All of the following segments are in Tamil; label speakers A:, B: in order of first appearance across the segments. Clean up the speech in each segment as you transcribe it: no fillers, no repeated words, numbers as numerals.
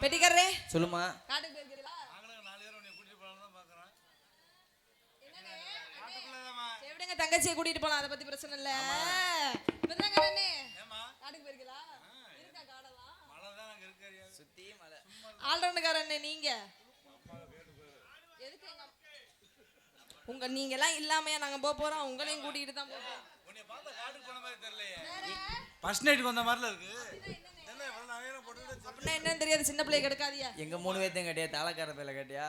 A: பெட்டிக்காரரே
B: சொல்லுமா.
A: காட்டுக்கு போயிருக்கீங்களா? எப்படிங்க தங்கச்சியை கூட்டிட்டு போலாம், அதை பத்தி பிரச்சனை இல்ல. காட்டுக்கு போயிருக்கீங்களா? இருக்கா காடலாம்?
B: சுத்தி மலை.
A: ஆல்ரவுண்டுக்காரண்ணே நீங்க எதுக்கு நீங்க எல்லாம் இல்லாமையா நாங்க போறோம், உங்களையும் கூட்டிட்டு தான் போறோம்.
C: உன்னை பார்த்தா காட்டுக்கு போன மாதிரி தெரியலையே. ஃபர்ஸ்ட் நைட்க்கு வந்த மாதிரில இருக்கு.
A: அப்படின்னா என்னன்னு தெரியாது, சின்ன பிள்ளைய கெடுக்காதியா.
B: எங்க 3 பேர்த்தையும் கட்டியா, தாளக்கார பேர்ல கட்டியா?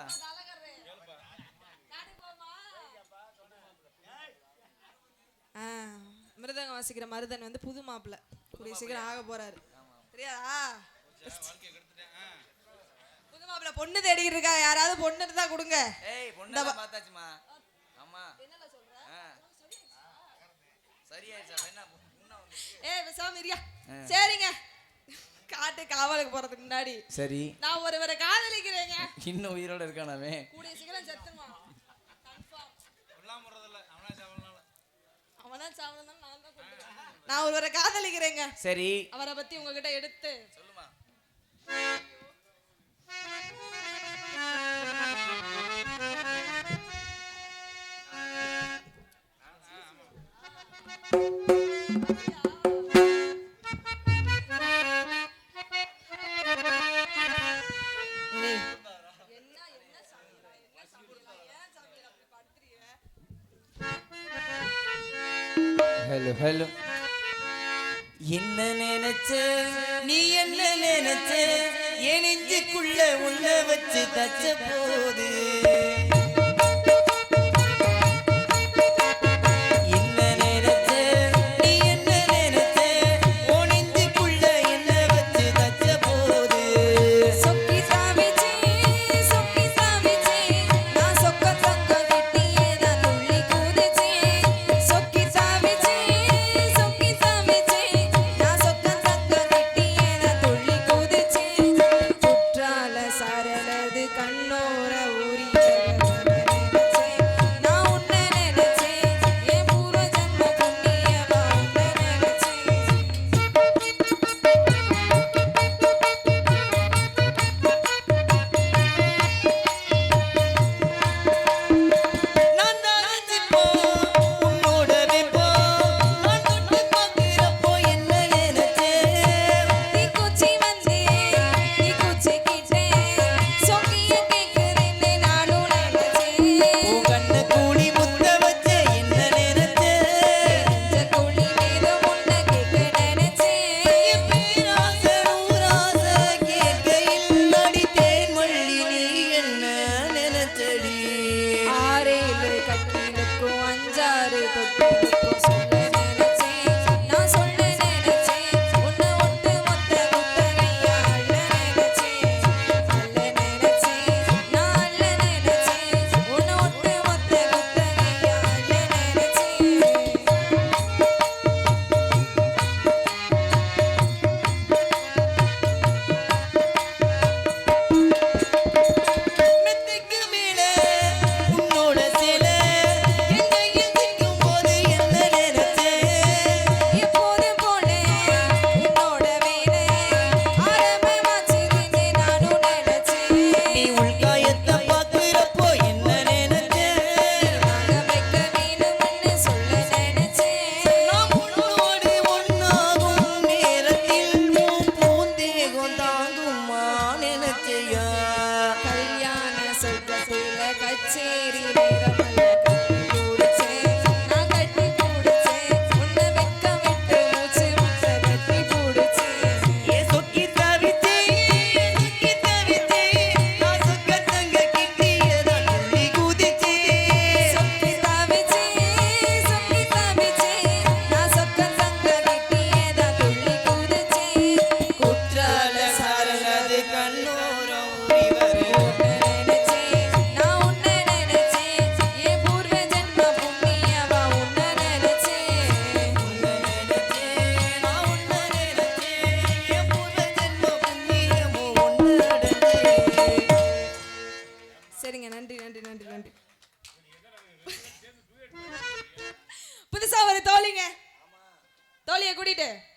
A: மிருதங்க வாசிக்கிற மருதன் வந்து புது மாப்பிள்ள கூடிய சீக்கிரம் ஆக போறாரு, தெரியாதா? புது மாப்பிள்ள பொண்ணு தேடிட்டு இருக்கா, யாராவது பொண்ணு இருந்தா கொடுங்க.
B: ஏய் பொண்ணு பார்த்தாச்சுமா. ஆமா என்னல சொல்ற? சரியாயிடுச்சா? என்ன பொண்ணா வந்து?
A: ஏய் பேசாம இரியா. சரிங்க, காட்டு காவலுக்கு போறதுக்கு முன்னாடி
B: சரி
A: நான் ஒருவரை காதலிக்கிறேங்க.
B: இன்னும் உயிரோட இருக்கானே?
A: கூடிய சீக்கிரம் செத்துருவான் கன்ஃபார்ம்.
C: எல்லாம் முறதல்ல, அவனா சாவலனால.
A: அவனா சாவலனால நான் தான் கொல்லுவேன். நான் ஒருவரை காதலிக்கிறேங்க.
B: சரி
A: அவரை பத்தி உங்ககிட்ட எடுத்து
B: சொல்லுமா. Hello hello. என்ன நினைச்ச நீ, என்ன நினைச்ச என் நெஞ்சுக்குள்ள உன்னை வச்சு தச்ச போது.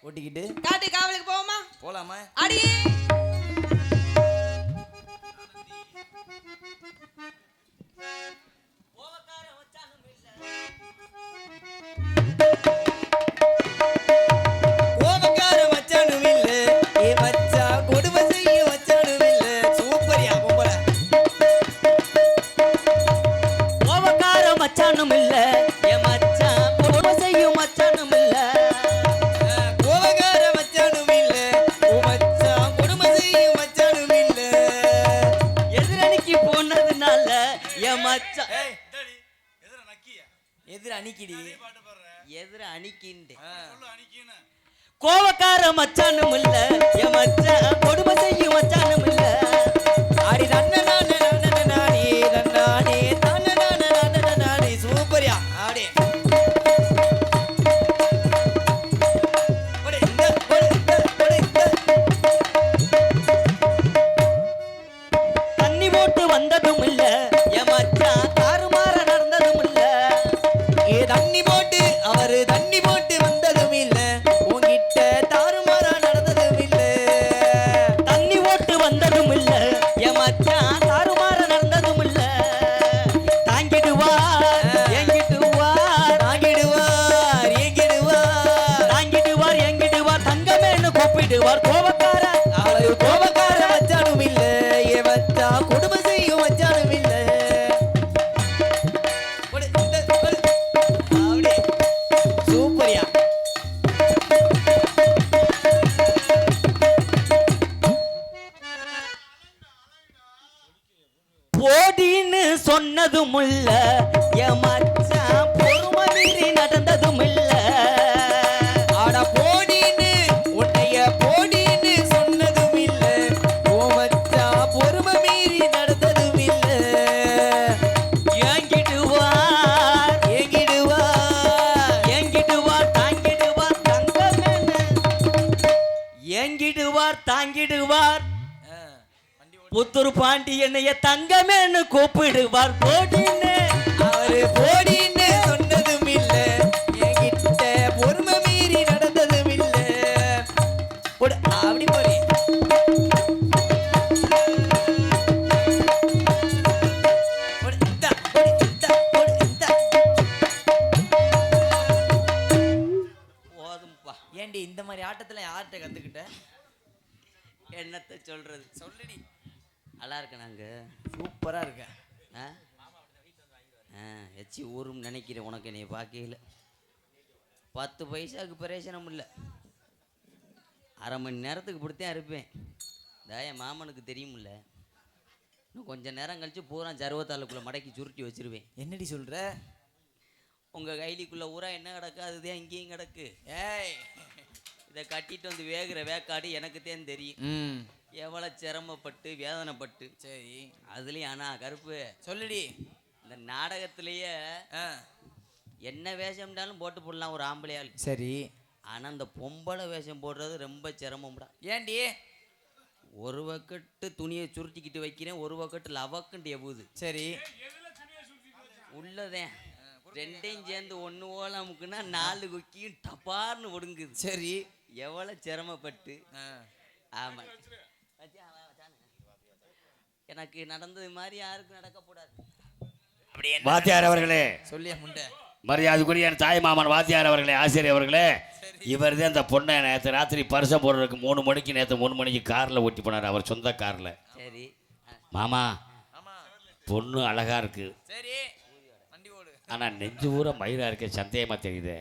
B: ஓட்டிக்கிட்டு
A: காட்டு காவலுக்கு போவோமா?
B: போலாமா?
A: அடி
D: என் மச்சான்
B: ஏய்
C: இந்தாடி, எதிர நக்கியா?
B: எதிர அணிக்கிடி
C: நீ பாட்டு பாடுற.
D: எதிர அணிக்கின்றே
C: சொல்லு அணிக்கின்னு.
D: கோவக்கார மச்சானும் இல்ல என் மச்சான் கொடுமை செய்யும் மச்சானும் இல்ல
B: ஆடி தன்ன நானே நானே தன்னானே தன்ன நானே நானே சூப்பர்யா ஆடி ஒடே இந்த ஒடே இந்த
D: தண்ணி போட்டு வந்ததும் இல்ல என் மச்சான் தாறுமாற நடந்ததும் இல்ல
B: ஏ தண்ணி போட்டு அவரு தண்ணி போட்டு வந்ததும் இல்ல உன்கிட்ட தாறுமாறா நடந்ததும் இல்ல
D: தண்ணி போட்டு வந்ததும் இல்ல என் மச்சான் தாறுமாற நடந்ததும் இல்ல தாங்கிடுவார் எங்கிடுவார்
B: ஆகிடுவார் ஏகிடுவார்
D: தாங்கிடுவார் எங்கிடுவார் தங்கமேனு கூப்பிடுவார் கோவக்கார
B: அவரு கோபக்கார மச்சானும் இல்ல ஏ மச்சா கொடுமை செய்யும் மச்சானும் இல்ல ஒடே இந்த ஒடே ஆடி சூப்பர்யா
D: போடின்னு சொன்னதும் இல்ல என் மச்சான் பொறுமை மீறி நடந்ததும் இல்ல
B: ஆட போடின்னு உன்னைய போடின்னு சொன்னதும் இல்ல ஓ மச்சா பொறுமை மீறி நடந்ததும் இல்ல
D: ஏங்கிடுவார்
B: ஏங்கிடுவார்
D: ஏங்கிடுவார் தாங்கிடுவார் தங்கமேனு ஏங்கிடுவார் தாங்கிடுவார் புத்தூர் பாண்டி என்னைய தங்கமேனு கூப்பிடுவார் போடின்னு
B: அவரு போடின்னு சொன்னதும் இல்ல என்கிட்ட பொறுமை மீறி நடந்ததும் இல்ல போடு அப்படி போடி போடு இந்தா போடு இந்தா போடு இந்தா
D: போதும்பா
B: ஏண்டி இந்த மாதிரி ஆட்டத்துல யார்கிட்ட கத்துக்கிட்ட
D: என்னத்தை சொல்றது
B: சொல்லுடி
D: நல்லா இருக்கணாங்க
B: சூப்பரா இருக்க
D: ஆ எச்சி ஊரும் நினைக்கிறேன் உனக்கு என்னை பார்க்கையில் 10 பைசாவுக்கு பிரயோஜனம் இல்லை அரை மணி நேரத்துக்கு இப்படித்தான் இருப்பேன் என் மாமனுக்கு தெரியுமில்ல இன்னும் கொஞ்சம் நேரம் கழிச்சு பூரா சருவத்தாளுக்குள்ளே மடக்கி சுருட்டி வச்சிருவேன்
B: என்னடி சொல்ற
D: உங்கள் கைலிக்குள்ளே ஊரா என்ன கிடக்கு அதுதான் இங்கேயும் கிடக்கு
B: ஏய்
D: இதை கட்டிட்டு வந்து வேகிற வேக்காடு எனக்கு தான் தெரியும்
B: ம்
D: எவ்வளோ சிரமப்பட்டு வேதனைப்பட்டு
B: சரி
D: அதுலேயும் ஆனால் கருப்பு
B: சொல்லுடி
D: இந்த நாடகத்திலேயே
B: ஆ
D: என்ன வேஷம்னாலும் போட்டு போடலாம் ஒரு ஆம்பளையாள்
B: சரி
D: ஆனால் அந்த பொம்பளை வேஷம் போடுறது ரொம்ப சிரமம்டா
B: ஏண்டி
D: ஒரு பக்கெட்டு துணியை சுருட்டிக்கிட்டு வைக்கிறேன் ஒரு பக்கெட்டு லவக்குண்டு எவுது
B: சரி
D: உள்ளதேன் ரெண்டையும் சேர்ந்து ஒன்று ஓலாமுக்குன்னா 4 குக்கியும் டப்பார்னு ஒடுங்குது
B: சரி
D: எவ்வளோ சிரமப்பட்டு
B: ஆ
D: ஆமாம் எனக்கு நடந்தது மாதிரி யாருக்கும் நடக்கக்கூடாது
E: வாத்தியார் அவர்களே,
B: சொல்லியா முண்டை
E: மரியாதைக்குரிய என் தாய் மாமன் வாத்தியார் அவர்களே, ஆசிரியர் அவர்களே, இவர் தான் இந்த பொண்ணை நேற்று ராத்திரி பரிசம் போடுறதுக்கு 3 மணிக்கு நேற்று 3 மணிக்கு காரில் ஓட்டி போனார், அவர் சொந்த காரில்.
D: சரி
E: மாமா
B: ஆமா
E: பொண்ணு அழகா இருக்கு,
B: சரி வண்டி ஓடு
E: ஆனால் நெஞ்சு ஊற மயிரா இருக்க சந்தேகமா தெரியுது.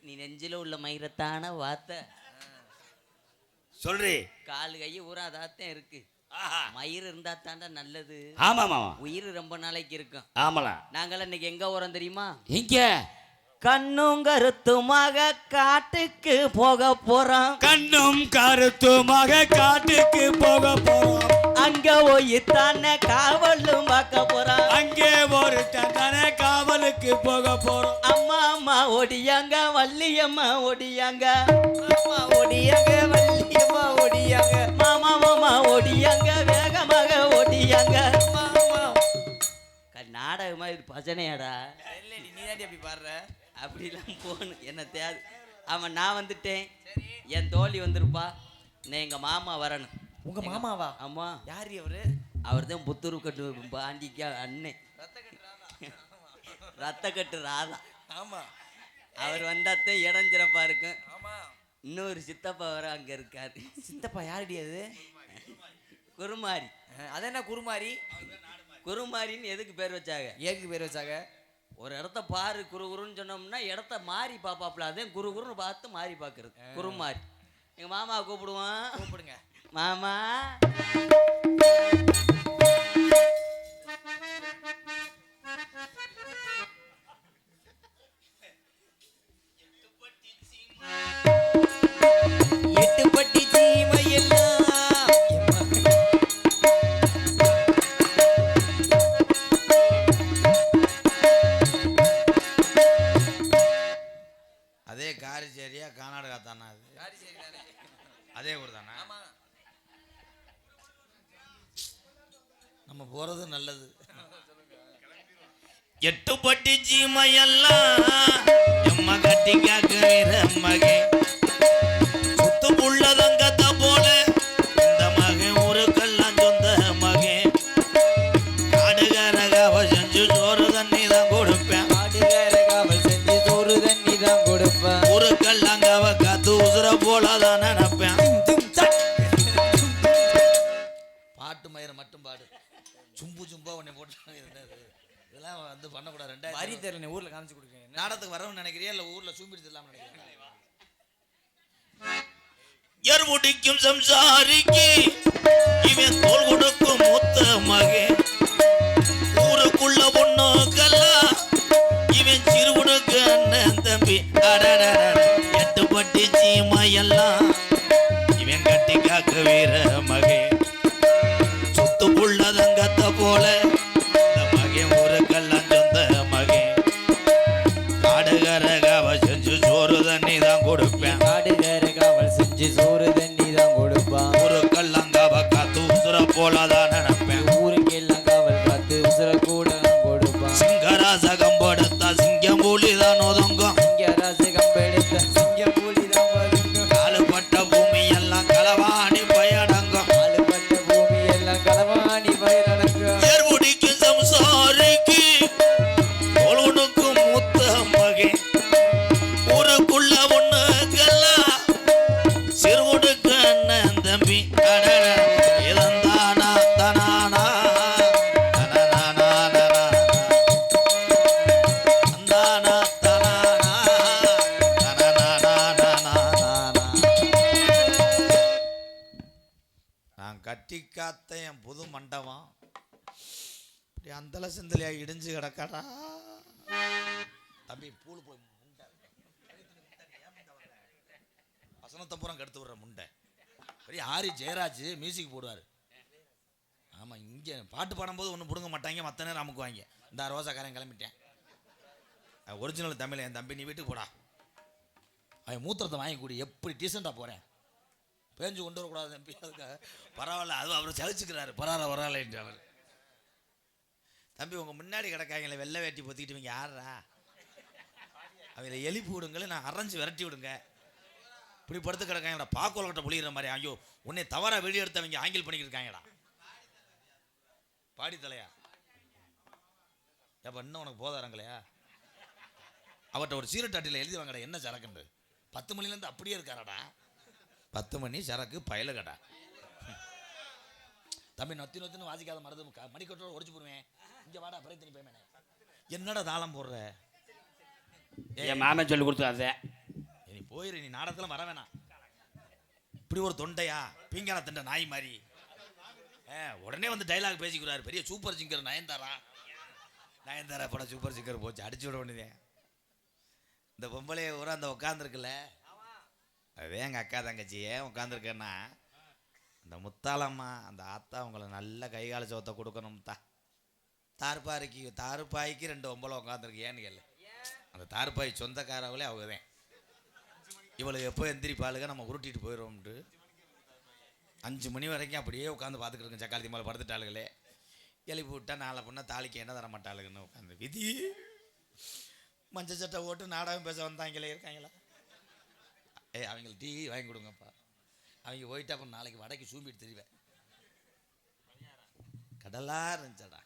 D: நீ நெஞ்சில் உள்ள மயிரத்தான வார்த்தை
E: சொல்றி.
D: காலு கை ஊரா அதாத்தான் இருக்கு. மயிர் இருந்தா தாண்டா நல்லது.
E: ஆமா மாமா,
D: உயிர் ரொம்ப நாளைக்கு இருக்கும்.
E: ஆமலாம்.
D: நாங்களாம் இன்னைக்கு எங்க வரோம் தெரியுமா?
E: இங்க
D: கண்ணும் கருத்துமாக காட்டுக்கு போக போறோம்.
E: கண்ணும் கருத்துமாக காட்டுக்கு போக போறோம்.
D: அங்க போய்த்தானே காவலும் பார்க்க போறோம்.
E: அங்கே ஒரு தண்டனை காவலுக்கு போக போறோம்.
D: அம்மா அம்மா ஒடியாங்க, வள்ளியம்மா ஒடியாங்க,
B: அம்மா ஒடியாங்க, வள்ளியம்மா ஒடியாங்க,
D: மாமா மாமா ஒடியாங்க, வேகமாக ஒடியாங்க. நாடகமா இது பஜனையாடா?
B: இல்லடி நீ தாண்டி அப்படி பாடுற.
D: அப்படிலாம் போகணும் என்ன தேவை. அவன் நான் வந்துட்டேன், என் தோழி வந்திருப்பா, நான் எங்கள் மாமா வரணும்.
B: உங்க மாமாவா?
D: ஆமா.
B: யார் அவரு?
D: அவர் தான் புத்தூர் கட்டு பாண்டிக்கா அண்ணன், ரத்த கட்டு ராதா.
B: ஆமா,
D: அவர் வந்தாத்தான் இடம் சிறப்பா இருக்கும்.
B: ஆமா.
D: இன்னொரு சித்தப்பா வர அங்க இருக்காரு.
B: சித்தப்பா யாருடி அது?
D: குருமாரி.
B: அது என்ன குருமாரி?
D: குருமாரின்னு எதுக்கு பேர் வச்சாங்க?
B: ஏக்கு பேர் வச்சாங்க?
D: ஒரு இடத்த பாரு குருகுருன்னு சொன்னோம்னா இடத்த மாறி பாப்பாப்ல, அதே குருகுருன்னு பார்த்து மாறி பார்க்கறது குருமாரி. எங்க மாமா கூப்பிடுவான்.
B: கூப்பிடுங்க
D: மாமா.
C: நம்ம போறது நல்லது.
E: எட்டு பட்டி சீமையெல்லாம் எம்ம கட்டி காக்குற மகே சுத்து புள்ள தங்கத்த போல இந்த மகன் ஊருக்கெல்லாம் சொந்த மகன் காடுகாரகாவ செஞ்சு சோறு தண்ணி தான் கொடுப்பேன்
B: காடுகாரகாவல் செஞ்சு சோறு தண்ணி தான் கொடுப்பேன்
E: ஊருக்கெல்லாம் காவ காத்து உசுர போலதான் நினைப்பேன்.
C: பாட்டு மயிரை மட்டும் பாடு. சும்பு சும்பா உன்னை போட்டு இதெல்லாம் வந்து பண்ணக்கூடாது.
B: வரி
C: 2000
B: தெரியல ஊர்ல காமிச்சு கொடுக்கேன்.
C: நாடகத்துக்கு வரணும்னு நினைக்கிறியா இல்லை ஊர்ல சூம்பிடுத்து இல்லாமல் நினைக்கிறேன்?
E: எர் முடிக்கும் சம்சாரிக்கு இவன் தோல் கொடுக்கும் மூத்த மகன் ஊருக்குள்ள பொண்ணுக்கெல்லாம் இவன் சிறுவனுக்கு அண்ணன் தம்பி எட்டு பட்டி சீமையெல்லாம் இவன் கட்டி காக்க வீர மகன் சொத்து புள்ள தங்கத்த போல இந்த மகன் ஊருக்கெல்லாம் சொந்த மகன் காடுகரகாவ செஞ்சு சோறு தண்ணி தான் கொடுப்பேன்.
B: காடுகாரகாவல் செஞ்சு சோறு தண்ணி தான் கொடுப்பான்
E: ஊருக்கெல்லாம் காவ காத்து உசுர போலதான் நினைப்பேன்.
B: ஊருக்கெல்லாம் காவல் காத்து உசுர கூட கொடுப்பான்
E: சிங்கராசகம் படுத்தா சிங்கம் புலிதான் ஒதுங்கும்
B: இங்க ராசு கம்பெடுத்த சிங்க பூலி தான் வருங்கும்
E: காலுப்பட்ட பூமி எல்லாம் களவாணி பயணங்கும்
B: ஆளுப்பட்ட பூமி எல்லாம் களவாணி பயிரடங்கும்
E: ஏர் முடிக்கும் சம்சாரிக்கு தோளுனுக்கும் மூத்த மகன் ஊருக்குள்ள ஒண்ணுக்கெல்லாம் சிறுவனுக்கு அண்ணன் தம்பி இளந்தானா தனானா தனனானா தந்தானா தனானா தனனானா.
C: நான் கட்டி காத்த என் புது மண்டபம் இப்படி அந்தல சிந்தலையா இடிஞ்சு கிடக்காடா. தம்பி பூல் போய் முண்டை வசனத்தை பூரா கெடுத்து விடுற முண்டை. பெரிய ஆரி ஜெயராஜ் மியூசிக் போடுவார். ஆமாம், இங்கே பாட்டு பாடும்போது ஒன்றும் பிடுங்க மாட்டாங்க, மற்ற நேரம் அமுக்குவாங்க. இந்த ரோசாக்காரன் கிளம்பிட்டேன். ஒரிஜினல் தமிழ். என் தம்பி நீ வீட்டுக்கு போடா, அவன் மூத்திரத்தை வாங்கி கூடி எப்படி டீசெண்டாக போகிறேன், பேஞ்சு கொண்டு வரக்கூடாது தம்பி. அதுக்காக பரவாயில்ல, அது அவர் சலிச்சுக்கிறாரு. பரவாயில்ல பரவாயில்லன்ற அவர். தம்பி உங்கள் முன்னாடி கிடக்காங்களே வெள்ளை வேட்டி பொத்திக்கிட்டு இவங்க யாரா, அவங்கள எழுப்பி விடுங்களே, நான் அரைஞ்சு விரட்டி விடுங்க. இப்படி படுத்து கிடக்காங்கடா, பாக்கோல்கிட்ட புளிகிற மாதிரி. ஐயோ உன்னை தவறாக வெளியே எடுத்தவங்க ஆங்கில் பண்ணிக்கிட்டு இருக்காங்கடா. பாடி தலையா அப்போ இன்னும் உனக்கு போதாரங்களையா? அவர்கிட்ட ஒரு சீரட் அட்டையில் எழுதி வாங்கடா என்ன சரக்குண்டு. 10 மணிலேருந்து அப்படியே இருக்காரடா. 10 மணி சரக்கு பயல கடா. தம்பி நொத்தி நொத்தின்னு வாசிக்காத மருது மணிக்கட்டோட உடச்சு போடுவேன். இங்கே வாடா பிரயத்தனி பேமேனே. என்னடா தாளம் போடுற?
E: என் மாமன் சொல்லி கொடுத்தாதே.
C: நீ போயிரு, நீ நாடகத்தில் வர வேணாம். இப்படி ஒரு தொண்டையா பீங்கான தொண்டை நாய் மாதிரி. உடனே வந்து டைலாக் பேசிக்கிறாரு. பெரிய சூப்பர் சிங்கர் நயன்தாரா. நயன்தாரா படம் சூப்பர் சிங்கர் போச்சு, அடிச்சு விட வேண்டியதே. இந்த பொம்பளைய ஊரா அந்த உட்காந்துருக்குல்ல, அதே எங்கள் அக்கா தங்கச்சியே உட்காந்துருக்கேன்னா அந்த முத்தாளம்மா அந்த ஆத்தா உங்களை நல்ல கைகால சோத்தை கொடுக்கணும்தா. தாருப்பாய்க்கு 2 பொம்பளை உட்காந்துருக்கு. ஏன்னு கேள்வி, அந்த தாருப்பாய் சொந்தக்காரவளே அவங்க தான். இவளுக்கு எப்போ எந்திரிப்பாளுங்க, நம்ம உருட்டிட்டு போயிடுவோம்ட்டு 5 மணி வரைக்கும் அப்படியே உட்காந்து பார்த்துக்கிட்டு சக்காலத்தி மேலே படுத்துட்டாளுகளே. எழுப்பி விட்டா நாளை பொண்ணா தாலிக்கு என்ன தர மாட்டாளுங்கன்னு உட்காந்து விதி. மஞ்சள் சட்டை ஓட்டு நாடகம் பேச வந்தாங்களே இருக்காங்களா? அவங்களுக்கு டீ வாங்கி கொடுங்கப்பா. அவங்க போயிட்டு அப்புறம் நாளைக்கு வடைக்கு சூம்பிட்டு தெரிவேன். கடலாக இருந்துச்சடா.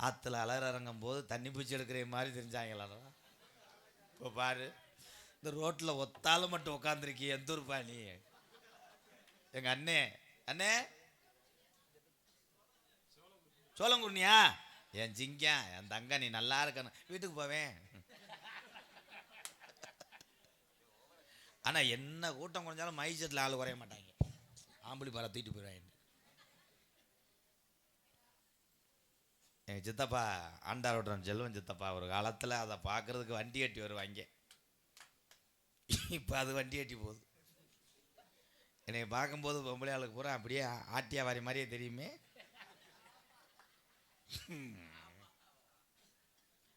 C: ஆற்றுல அலற இறங்கும் போது தண்ணி பூச்சி எடுக்கிற மாதிரி தெரிஞ்சாங்களாடா. இப்போ பாரு, இந்த ரோட்டில் ஒத்தாலும் மட்டும் உட்காந்துருக்கி எந்த ஊருப்பா நீ? எங்கள் அண்ணே சோளங்குருணியா? என் ஜிங்கா என் தங்க நீ நல்லா இருக்கணும், வீட்டுக்கு போவேன். ஆனால் என்ன கூட்டம் குறைஞ்சாலும் மைசெட்டில் ஆள் குறைய மாட்டாங்க. ஆம்பளி பாறை தூக்கிட்டு போயிடுவாங்க. எங்கள் சித்தப்பா ஆண்டாரோட்டம் செல்வன் சித்தப்பா ஒரு காலத்தில் அதை பார்க்குறதுக்கு வண்டி கட்டி வருவாங்க. இப்போ அது வண்டி கட்டி போகுது. என்னை பார்க்கும்போது பொம்பளை ஆளுக்கு பூரா அப்படியே ஆட்டியா வாரி மாதிரியே தெரியுமே.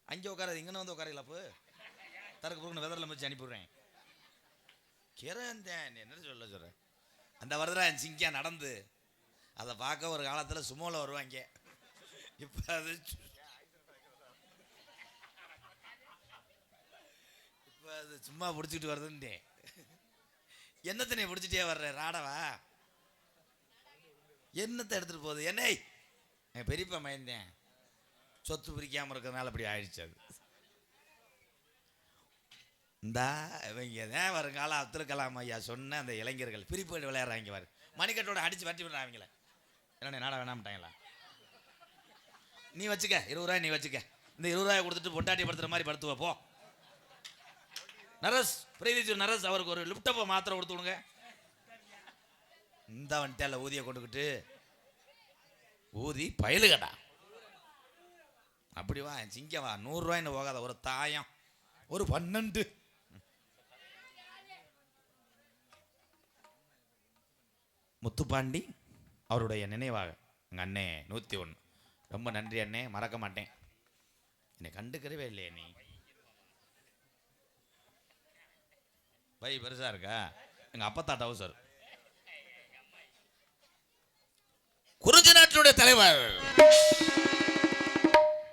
C: அங்கே உட்காராது, இங்கே வந்து உட்காரல. அப்போ தரக்கு பொருள் வெதரில் வச்சு அனுப்பிவிடுறேன். கிரந்தேன் என்ன சொல்கிறேன். அந்த வரதா என் சிங்கியா நடந்து அதை பார்க்க ஒரு காலத்தில் சுமோல வருவாங்க. இப்போ அது சும்மா பிடிச்சிக்கிட்டு வருதுன்ட்டே. என்னத்தை நீ பிடிச்சிட்டே வர்ற ராடவா? என்னத்தை எடுத்துகிட்டு போகுது? என்னை என் பெரியப்பா மயந்தேன் சொத்து பிரிக்காமல் இருக்கிறதுனால அப்படி ஆயிடுச்சு. அது இந்தா இவங்க தான் வருங்காலம் அப்துல் கலாம் ஐயா சொன்ன அந்த இளைஞர்கள் பிரிப்பு விளையாடுறாங்க பாரு, மணிக்கட்டோட அடித்து வரட்டி விடுறாங்க. அவங்கள என்ன நாட வேணாம்ட்டாங்களா? நீ வச்சுக்க 20 ரூபாய், நீ வச்சுக்க. இந்த 20 ரூபாய் கொடுத்துட்டு பொட்டாட்டி படுத்துற மாதிரி படுத்து வைப்போ. நரஸ் பிரீதி நரஸ் அவருக்கு ஒரு லிப்டப்பை மாத்திரை கொடுத்து விடுங்க. இந்த வந்துட்டால ஊதியை கொண்டுக்கிட்டு ஊதி பயலுகடா அப்படி வா சிங்க வா. 100 ரூபாய்னு போகாத ஒரு தாயம் ஒரு 12. முத்துப்பாண்டி அவருடைய நினைவாக எங்கள் அண்ணே 101. ரொம்ப நன்றி அண்ணே, மறக்க மாட்டேன். என்னை கண்டுக்கிறவே இல்லையே நீ. பை பெருசா இருக்கா? எங்கள் அப்பத்தா டவுசர். குறிஞ்சி நாட்டினுடைய தலைவர்.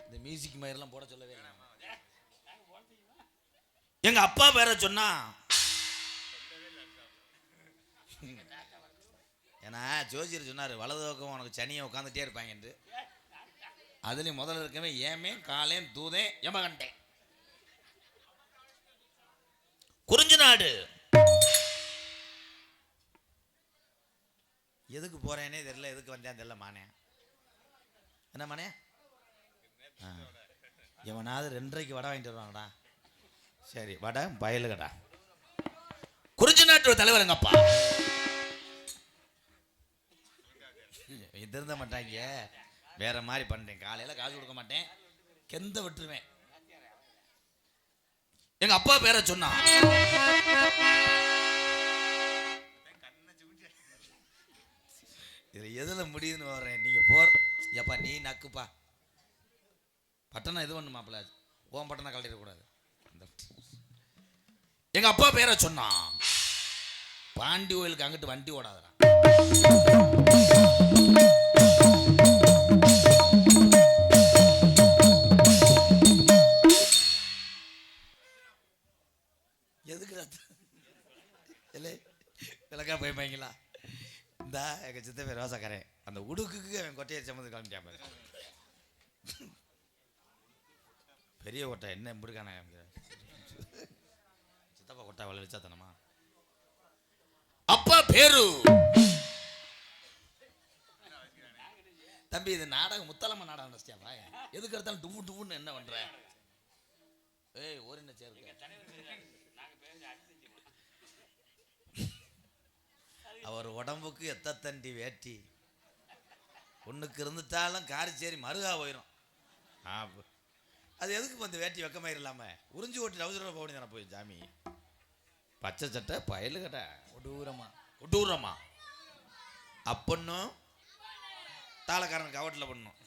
C: இந்த மியூசிக் மயிரெல்லாம் போட சொல்லவே இல்லை. எங்க அப்பா பேரை சொன்னா ஏன்னா ஜோசியர் சொன்னார் வலது பக்கம் உனக்கு சனியை உட்காந்துட்டே இருப்பாங்க என்று. அதுலேயும் முதல்ல இருக்கவே ஏமே காலேன் தூதே எமகண்டேன். குறிஞ்சி நாடு எதுக்கு போறேனே தெரியல, எதுக்கு வந்தேன் தெரியல. மானே என்ன மானே? எவனாவது 2:30 வடை வாங்கிட்டு வருவாங்கடா. சரி வடை பயலுகடா. குறிஞ்சி நாட்டு தலைவர் எங்கப்பா திருந்த மாட்டாங்க. வேற மாதிரி பண்றேன். காலையில காசு கொடுக்க மாட்டேன், கெந்த விட்டுருவேன். எங்க அப்பா பேரை சொன்னா இதுல எதுல முடியுதுன்னு வர்றேன். நீங்க போர் எப்பா நீ நக்குப்பா. பட்டணம் எது ஒண்ணு மாப்பிள்ள ஓம் பட்டணம் கழட்டிட கூடாது. எங்க அப்பா பேரை சொன்னா பாண்டி கோயிலுக்கு அங்கிட்டு வண்டி ஓடாதடா. எதுக்கு விளக்கா போய்ப்பாங்களா? இந்த எங்க சித்த பேர் ரோசாக்காரன் அந்த உடுக்குக்கு அவன் கொட்டையை சம்மந்து கிளம்பிட்டான். பெரிய கொட்டை என்ன எப்படிக்கான சித்தப்பா கொட்டை வளர்ச்சா தனமா. அப்பா பேரு தம்பி இது நாடகம் முத்தலம்ம நாடகம் நினைச்சியாப்பா? எதுக்கு எடுத்தாலும் டும்மு டும்முன்னு என்ன பண்ற? ஏய் ஒரு என்ன சேர்க்க அவர் உடம்புக்கு எத்தண்டி வேட்டி ஒண்ணுக்கு இருந்துட்டாலும் காரிச்சேரி மருகா போயிடும். அது எதுக்கு இந்த வேட்டி வெக்கமாயிரம் இல்லாம உறிஞ்சி ஓட்டி அவசரம் போக தானே போய் சாமி. பச்சை சட்டை பயலு கட்ட கொடூரமா கொடூரமா அப்பன்னும் தாளக்காரன் கவட்டில் பண்ணும்.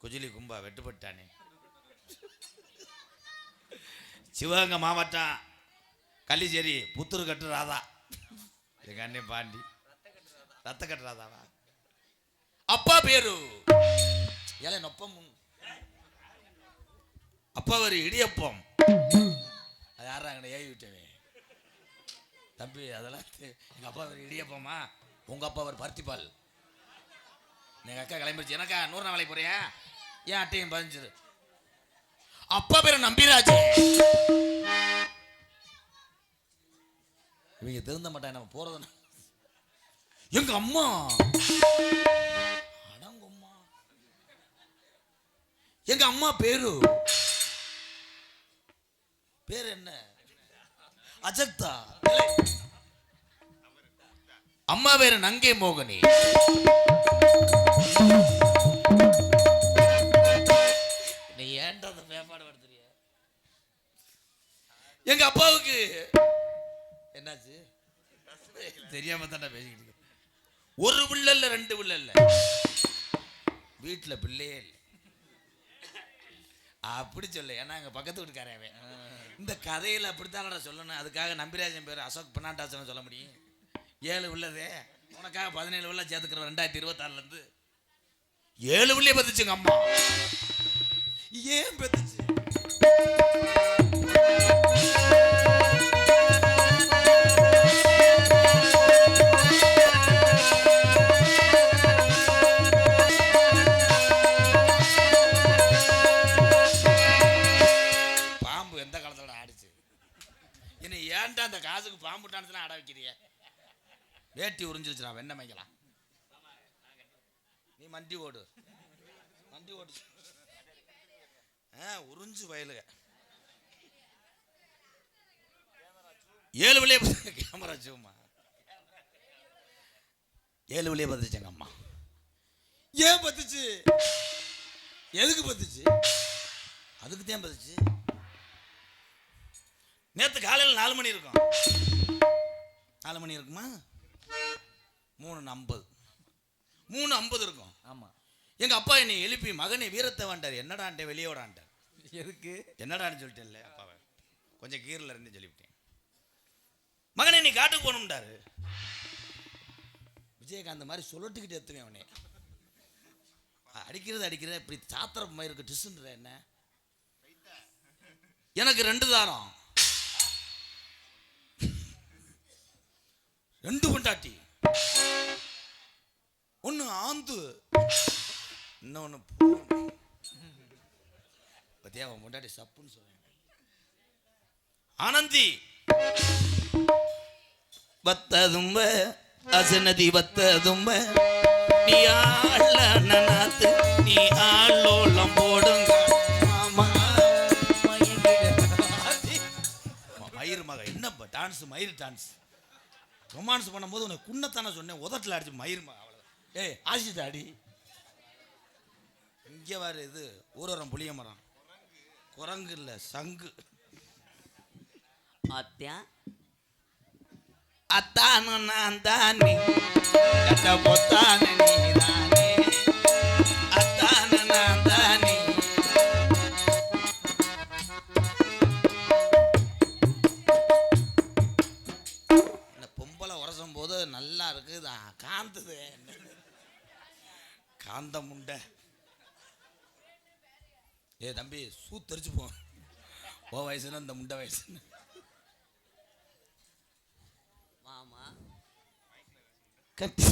C: குஜிலி கும்பா வெட்டுப்பட்டானே. சிவகங்கை மாவட்டம் கள்ளிச்சேரி புத்தூர் கட்டு ராதா எங்க அண்ணன் பாண்டி ரத்த கட்டு ராதாவா. அப்பா பேரு ஏழை நொப்பம். அப்பா ஒரு இடியப்பம். அது யாராங்க ஏவி விட்டவே தம்பி அதெல்லாம். எங்க அப்பா ஒரு இடியப்பமா, உங்க அப்பா ஒரு பருத்திப்பால். எங்க அக்கா கிளம்பிடுச்சு. எனக்கா 100 நாள் வேலைக்கு போறியா? ஏன் அட்டையும் பதிஞ்சிரு. அப்பா பேரு நம்பிராஜ். இவங்க திருந்த மாட்டாங்க நம்ம போறது. எங்க அம்மா அடங்கம்மா. எங்க அம்மா பேரு பேரு என்ன? அஜக்தா. அம்மா பேரு நங்கை மோகினி. நீ ஏன்டா அந்த மேம்பாடு படுத்துறிய? எங்க அப்பாவுக்கு என்னாச்சு தெரியாம தான்டா பேசிக்கிட்டு. ஒரு பிள்ளை இல்ல 2 பிள்ளை இல்ல, வீட்டுல பிள்ளையே இல்லை. அப்படி சொல்ல. ஏன்னா எங்க பக்கத்து வீட்டுக்காரவே இந்த கதையில அப்படித்தானடா சொல்லணும். அதுக்காக நம்பிராஜன் பேர் அசோக் பின்னாட்டாசன் சொல்ல முடியும். 7 உள்ளதே உனக்காக 17 வெள்ள சேர்த்துக்கிறோம் 2026லேருந்து 7 வெள்ளியே பத்துச்சுங்க அம்மா. ஏன் பத்துச்சு? பாம்பு எந்த காலத்துல ஆடிச்சு? என்ன ஏன்டா அந்த காசுக்கு பாம்பு டான்ஸ்லாம் ஆட வைக்கிறிய? வேட்டி உறிஞ்சிருச்சுடா வெண்ணெய் மைக்கலாம். நீ மண்டி ஓடு. உறிஞ்சு வயலுக 7 வெள்ளியே கேமரா சும்மா 7 வெள்ளியே பத்துச்சுங்க அம்மா. ஏன் பத்துச்சு? எதுக்கு பத்துச்சு? அதுக்கு தான் பத்துச்சு. நேற்று காலையில் 4 மணி இருக்கும். 4 மணி இருக்குமா? 3:50 இருக்கும்.
B: ஆமா.
C: எங்க அப்பா என்னை எழுப்பி மகனை வீரத்தை வாண்டார். என்னடான்ட்டே வெளியோடான்ட்டார்.
B: எதுக்கு?
C: என்னடான்னு சொல்லிட்டேன்ல அப்பாவை. கொஞ்சம் கீரில் இருந்து சொல்லிவிட்டேன். மகனை நீ காட்டுக்கு போகணும்டாரு. விஜயகாந்த் மாதிரி சொல்லட்டுக்கிட்டு எத்துவேன் அவனே. அடிக்கிறது இப்படி சாத்திர மாதிரி இருக்கு. டிஸ்ன்ற என்ன? எனக்கு 2 தாரம், 2 பொண்டாட்டி, 1 ஆந்து, இன்னொன்னு பத்தியா அவன் பொண்டாட்டி சப்புன்னு சொல்றேன். ஆனந்தி பத்ததும்ப அசனதி பத்ததும்ப நீ ஆள நனாத்து நீ ஆளோளம் போடுங்க மாமா. மயிர் மக என்ன டான்ஸ்? மயிர் டான்ஸ். ரொமான்ஸ் பண்ணும்போது உனக்கு குன்னத்தானே சொன்னேன். உதட்டில் அடிச்சு மயிர் மக. அவ்வளோ ஏய் ஆசிட்டு அடி. இங்கே வேறு இது ஊரோரம் புளிய மரம். குரங்கு இல்லை சங்கு. அத்தானு நான் தானே கட்ட பொத்தானு நீ தானே அத்தானு நான் தானே. இந்த பொம்பளை உரசும் போது நல்லா இருக்குது. காந்தது காந்த முண்டை. ஏ தம்பி சூத்தரிச்சு போ. ஓ வயசுன்னு இந்த முண்டை வயசுன்னு.
D: மாமா
C: கட்டி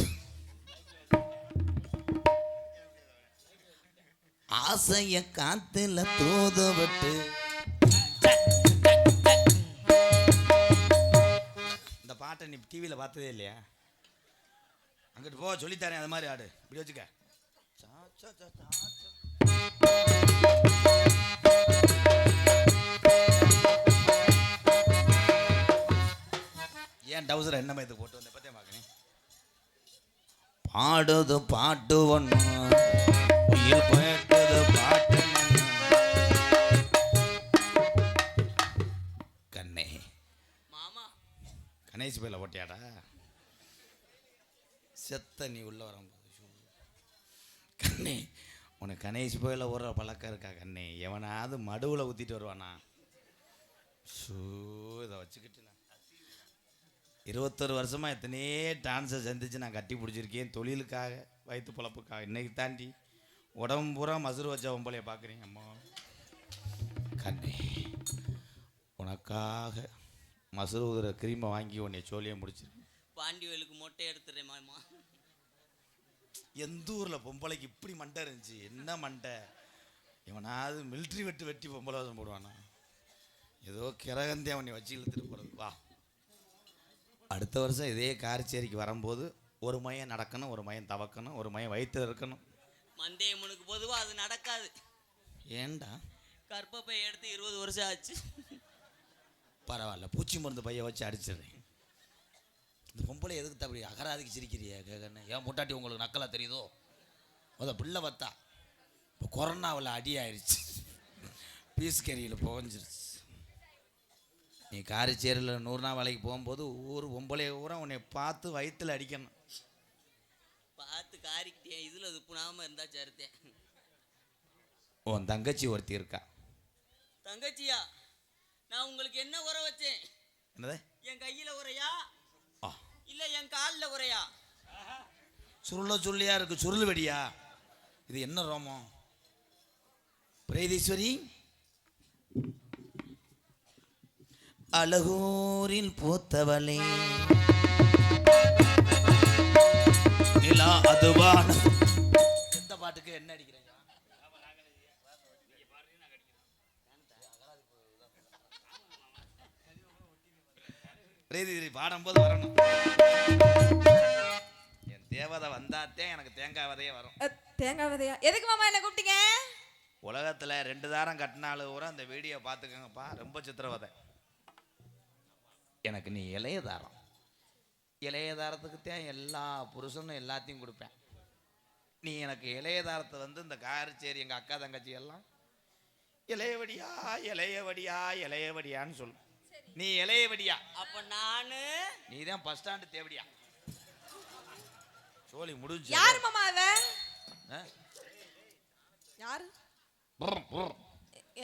C: ஆசைய காத்துல தூது விட்டு. இந்த பாட்டை நீ டிவியில் பார்த்ததே இல்லையா? அங்கிட்டு போ சொல்லித்தரேன். அது மாதிரி ஆடு. இப்படி வச்சுக்க. ஏன் டவுசர் என்ன மாதிரி போட்டு வந்த பத்தியா பார்க்கணும். பாடுது பாட்டு ஒன்று உயிர் போயிட்டது பாட்டு கண்ணே.
D: மாமா
C: கணேஷ் பேல ஓட்டியாடா செத்த நீ உள்ள வரும்போது. கண்ணே உனக்கு கணேஷ் போயில ஓடுற பழக்கம் இருக்கா கண்ணே? எவனாவது மடுவில் ஊற்றிட்டு வருவானா? ஷூ இதை வச்சுக்கிட்டு 21 வருஷமா எத்தனையே டான்ஸை சந்திச்சு நான் கட்டி பிடிச்சிருக்கேன். தொழிலுக்காக வயிற்று பொழப்புக்காக. இன்னைக்கு தாண்டி உடம்பு பூரா மசுறு வச்ச பொம்பளைய பார்க்குறீங்க அம்மா. கண்ணே உனக்காக மசுறு ஊதுற கிரீமை வாங்கி உன்னை சோழியை முடிச்சிருக்கேன்.
D: பாண்டிவேலுக்கு மொட்டை எடுத்துறேன் மாமா.
C: எந்த ஊரில் பொம்பளைக்கு இப்படி மண்டை இருந்துச்சு? என்ன மண்டை? இவனாவது மிலிட்ரி வெட்டி பொம்பளை வாசம் போடுவானா? ஏதோ கிரகந்தே அவனை வச்சு இழுத்துட்டு போகிறது. வா அடுத்த வருஷம் இதே காரச்சேரிக்கு வரும்போது ஒரு மையம் நடக்கணும், ஒரு மையம் தவக்கணும், ஒரு மையம் வயிற்று இருக்கணும்.
D: மந்தேயம்மனுக்கு பொதுவாக அது நடக்காது.
C: ஏண்டா?
D: கற்பப்பை எடுத்து 20 வருஷம் ஆச்சு.
C: பரவாயில்ல பூச்சி மருந்து பைய வச்சு அடிச்சிடுறேன். இந்த பொம்பளை எதுக்கு அப்படி அகராதிக்கு சிரிக்கிறிய கேட்கணும்? ஏன் முட்டாட்டி உங்களுக்கு நக்கலாக தெரியுதோ? அதான் பிள்ளை பார்த்தா இப்போ கொரோனாவில் அடி ஆயிடுச்சு. பீஸ் கறியில் புகஞ்சிருச்சு. நீ காரிச்சேரியில் 100 நாள் வேலைக்கு போகும்போது ஊர் பொம்பளைய ஊரா உன்னை பார்த்து வயிற்றுல அடிக்கணும்.
D: பார்த்து காரிக்கிட்டேன். இதில் துப்புனாமல் இருந்தா சேர்த்தேன்.
C: உன் தங்கச்சி ஒருத்தி இருக்கா.
D: தங்கச்சியா? நான் உங்களுக்கு என்ன உரை வச்சேன்?
C: என்னது?
D: என் கையில் உரையா
C: ஆ
D: இல்லை என் காலில் உரையா?
C: சுருள சொல்லியா இருக்கு. சுருள் வெடியா? இது என்ன ரோமம்? பிரேதீஸ்வரி, அழகூரில் பூத்தவளே நிலா அதுவான. எந்த பாட்டுக்கு என்ன அடிக்கிறீங்க? பிரேதீஸ்வரி பாடும்போது வரணும். என் தேவதை வந்தாத்தே எனக்கு தேங்காய் விதையே வரும்.
A: தேங்காய் விதையா? எதுக்கு மாமா என்ன கூப்பிட்டீங்க?
C: உலகத்தில் 2 தாரம் கட்டினாலும் கூட அந்த வீடியோ பார்த்துக்கங்கப்பா. ரொம்ப சித்திரவதை. எனக்கு நீ இளைய தாரம். இளைய தாரத்துக்கு தான் எல்லா புருஷனும் எல்லாத்தையும் கொடுப்பேன். நீ எனக்கு இளைய தாரத்தை வந்து இந்த காரச்சேரி எங்கள் அக்கா தங்கச்சி எல்லாம் இளையவடியா இளையவடியா இளையவடியான்னு சொல்லு. நீ இளையவடியா?
D: அப்ப நானு
C: நீ தான் பஸ் ஸ்டாண்டு தேவடியா. சோழி முடிஞ்சு.
A: யாரு மாமா அவ? யாரு?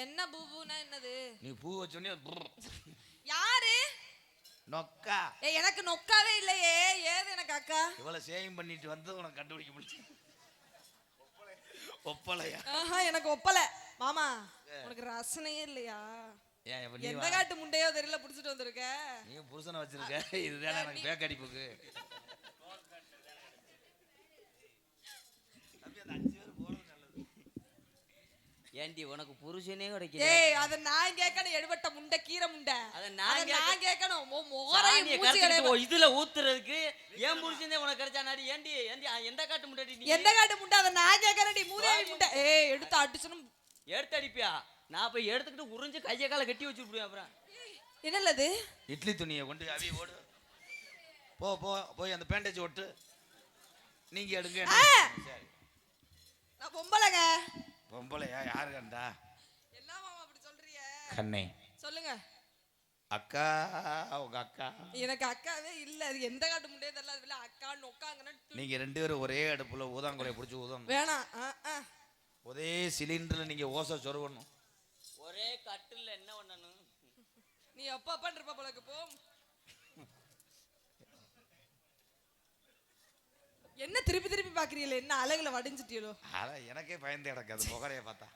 A: என்ன பூபுனா என்னது?
C: நீ பூ வச்சோன்னே
A: யாரு?
C: நொக்கா.
A: எனக்கு நொக்காவே இல்லையே. ஏது எனக்கு அக்கா?
C: இவ்வளவு சேவிங் பண்ணிட்டு வந்து உனக்கு கண்டுபிடிக்க முடிச்சு. ஒப்பலையா?
A: எனக்கு ஒப்பல. மாமா உனக்கு ரசனையே இல்லையா? எந்த காட்டு முண்டையோ தெரியல புடிச்சிட்டு வந்திருக்க.
C: நீ புருஷனை வச்சிருக்க. இதுதானே எனக்கு பேக் அடிப்புக்கு.
D: ஏண்டி உனக்கு புருஷனே கிடைக்கல?
A: ஏய் அத நான் கேக்கணும். எடுபட்ட முண்டை கீரை முண்டை.
D: அத நான்
A: கேக்கணும். மோகரையும் மூச்சிகளே
D: இதுல ஊத்துறதுக்கு ஏன் புருஷனே உனக்கு கிடைச்சானாடி? ஏண்டி ஏண்டி எந்த காட்டு முண்டடி நீ?
A: எந்த காட்டு முண்டை? அத நான் கேக்கறடி. மூதேவி முண்டை. ஏய் எடுத்து அடிச்சணும்.
D: எடுத்து அடிப்பியா? நான் போய் எடுத்துக்கிட்டு உறிஞ்சு கைய கால கட்டி வச்சுடுவேன். அப்புறம்
A: என்னல்லது?
C: இட்லி துணியை கொண்டு அவி ஓடு. போ போ போய் அந்த பேண்டேஜ் ஒட்டு. நீங்க எடுங்க. சரி,
A: நான் பொம்பளைங்க.
C: பொம்பளையா? யாரு கண்டா?
A: என்ன மாமா அப்படி சொல்றீங்க?
C: கண்ணே
A: சொல்லுங்க.
C: அக்கா, உங்க அக்கா.
A: எனக்கு அக்காவே இல்ல. அது எந்த காட்டு முண்டையே தெரியல. அதுல அக்கா நொக்காங்கன்னு.
C: நீங்க 2 பேரும் ஒரே அடுப்புல ஊதாங்குலைய பிடிச்சி ஊதணும்.
A: வேணாம்.
C: ஒரே சிலிண்டர்ல நீங்க ஓசை சொருவணும்.
D: ஒரே கட்டில்ல என்ன பண்ணணும்?
A: நீ அப்பா இருப்ப போலக்கு போ. என்ன திருப்பி திருப்பி பாக்குறீங்களே? என்ன அழகுல வடிஞ்சிட்டீங்களோ?
C: எனக்கே பயந்து கிடக்காது புகரைய பார்த்தா.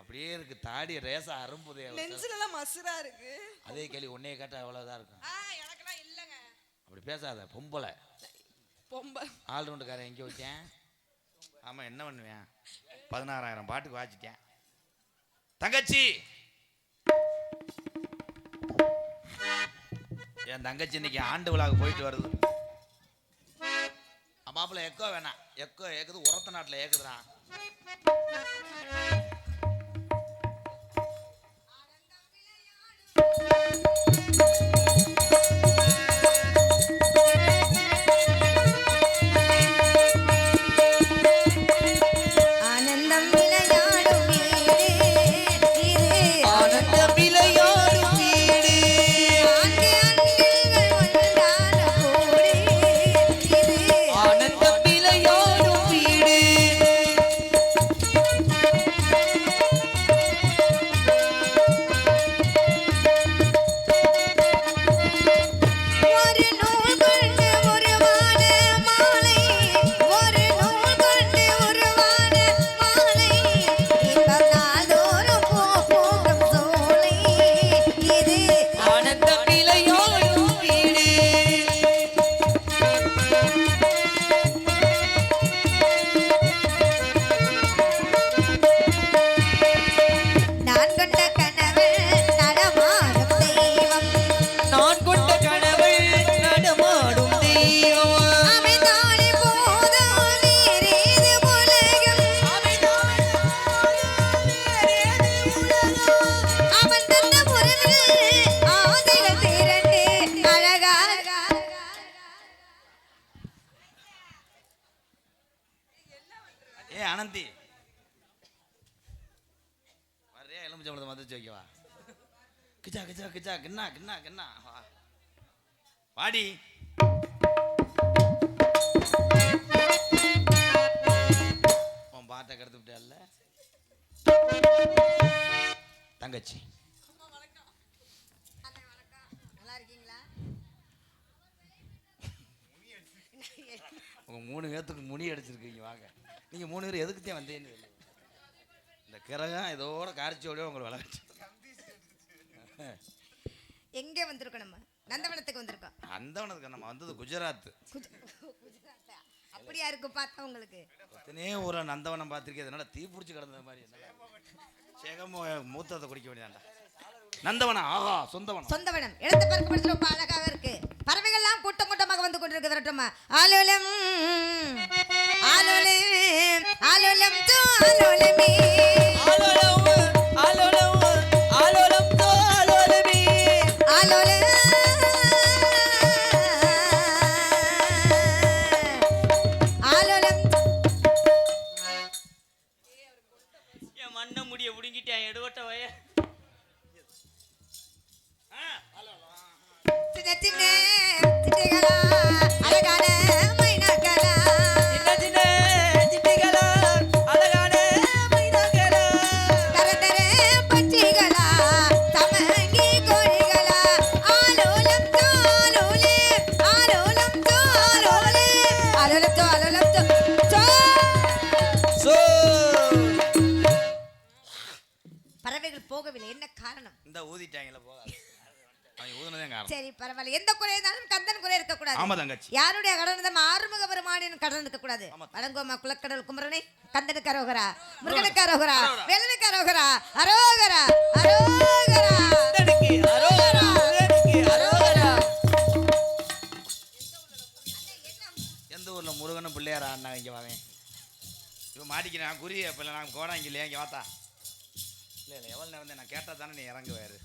C: அப்படியே இருக்கு. தாடி ரேசா அரும்புதே.
A: லென்ஸ்ல எல்லாம் மசுரா இருக்கு.
C: அதே கேள்வி உன்னைய கேட்டா அவ்வளவுதான் இருக்கும்.
A: எனக்கெல்லாம் இல்லங்க.
C: அப்படி பேசாத. பொம்பளை ஆல்ரவுண்டுக்காரன் எங்கே வச்சேன்? ஆமா, என்ன பண்ணுவேன்? 16,000 பாட்டுக்கு வாச்சிட்டேன். தங்கச்சி, என் தங்கச்சி இன்னைக்கு ஆண்டு விழாவுக்கு போயிட்டு வருது. மாப்பிள்ள எக்கோ வேணாம். எக்கோ ஏக்குது. உரத்த நாட்டில் ஏக்குதுறான். ஆனந்தி வரையா? எலும்புச்சம்பளத்தை மதிச்சு வைக்கவா? கிச்சா கிச்சா கிச்சா கிண்ணா கிண்ணா கிண்ணா வாடி. உன் பாட்டை கெடுத்து விட்டல்ல தங்கச்சி. உங்க 3 பேத்துக்கு அடிச்சிருக்கீங்க வாங்க. நீங்க 3 பேர் எதுக்குத்தான் வந்தேன்னு தெரியல. இந்த கிரகம் இதோட காரிச்சோட உங்களை விளையாட்டு.
F: எங்கே வந்திருக்கோம்? நம்ம நந்தவனத்துக்கு வந்திருக்கோம்.
C: நந்தவனத்துக்கு நம்ம வந்தது குஜராத்.
F: குஜராத்தா? அப்படியா இருக்கு பார்த்தா உங்களுக்கு?
C: எத்தனையோ ஊரில் நந்தவனம் பார்த்துருக்கேன். அதனால தீ பிடிச்சி கிடந்த மாதிரி சேகம் மூத்தத்தை குடிக்க வேண்டியதாண்டா. நந்தவனம் ஆஹா சொந்தவனம்.
F: சொந்தவனம் இடத்தை பார்க்கப்படுறது ரொம்ப அழகாக இருக்கு. பறவைகள்லாம் கூட்டம் கூட்டமாக வந்து கொண்டிருக்கு. வரட்டுமா? ஆலோலம் ஆலோலம் ஆலோலம் தோ ஆலோலமே
B: ஆலோலம் ஆலோலம் ஆலோலம் தோ ஆலோலமே
F: ஆலோலம் ஆலோலம்.
D: என் மண்ணை முடிய புடுங்கிட்டேன் எடுவட்ட வய.
F: சின்ன சின்ன சிட்டுகளா அழகான மைனாக்களா
B: சின்ன சின்ன சிட்டுகளா அழகான மைனாக்களா
F: தர தர பட்சிகளா தமங்கி கோழிகளா ஆலோலம் தோ ஆலோலே ஆலோலம் தோ ஆலோலே ஆலோலம் தோ ஆலோலம் தோ சோ.
B: சோ
F: பறவைகள் போகவில்லை. என்ன காரணம்?
C: இந்த ஊதிட்டாங்களே போகாது. அவங்க ஊதுனதே காரணம்.
F: சரி பரவாயில்ல. எந்த குறை இருந்தாலும் கந்தன் குறை இருக்க கூடாது.
C: ஆமா தங்கச்சி.
F: யாருடைய கடன் நம்ம ஆறுமுக பெருமானின் கடன் இருக்க கூடாது. வணங்கோமா குலக்கடல் குமரனே கந்தனுக்கு அரோகரா முருகனுக்கு அரோகரா வேலனுக்கு அரோகரா அரோகரா அரோகரா
B: தனக்கு அரோகரா தனக்கு அரோகரா.
C: எந்த ஊர்ல முருகனும் பிள்ளையாரா அண்ணா இங்க வாங்க. இவன் மாட்டிக்கிறேன் குறி அப்ப இல்லை நான் கோடா இங்கே இல்லையா இங்கே வாத்தா. இல்லை இல்லை எவ்வளோ நேரம் நான் கேட்டால் தானே நீ இறங்குவாரு.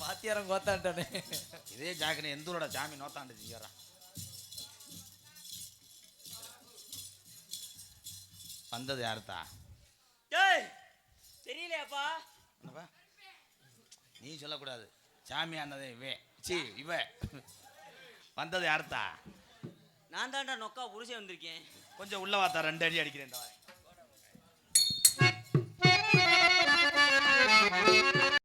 B: வாத்தியாரம் கோத்தான்ட்டானே.
C: இதே ஜாக்கிரதை எந்த ஊரோட சாமி நோத்தாண்டு செஞ்சாரா. வந்தது யாருத்தா?
D: தெரியலையாப்பா?
C: என்னப்பா நீ சொல்லக்கூடாது. சாமி ஆனதே இவ வந்தது யாருத்தா?
D: நான் தான்டா நொக்கா புருஷன் வந்திருக்கேன்.
C: கொஞ்சம் உள்ள வாத்தா 2 அடி அடிக்கிறேன்.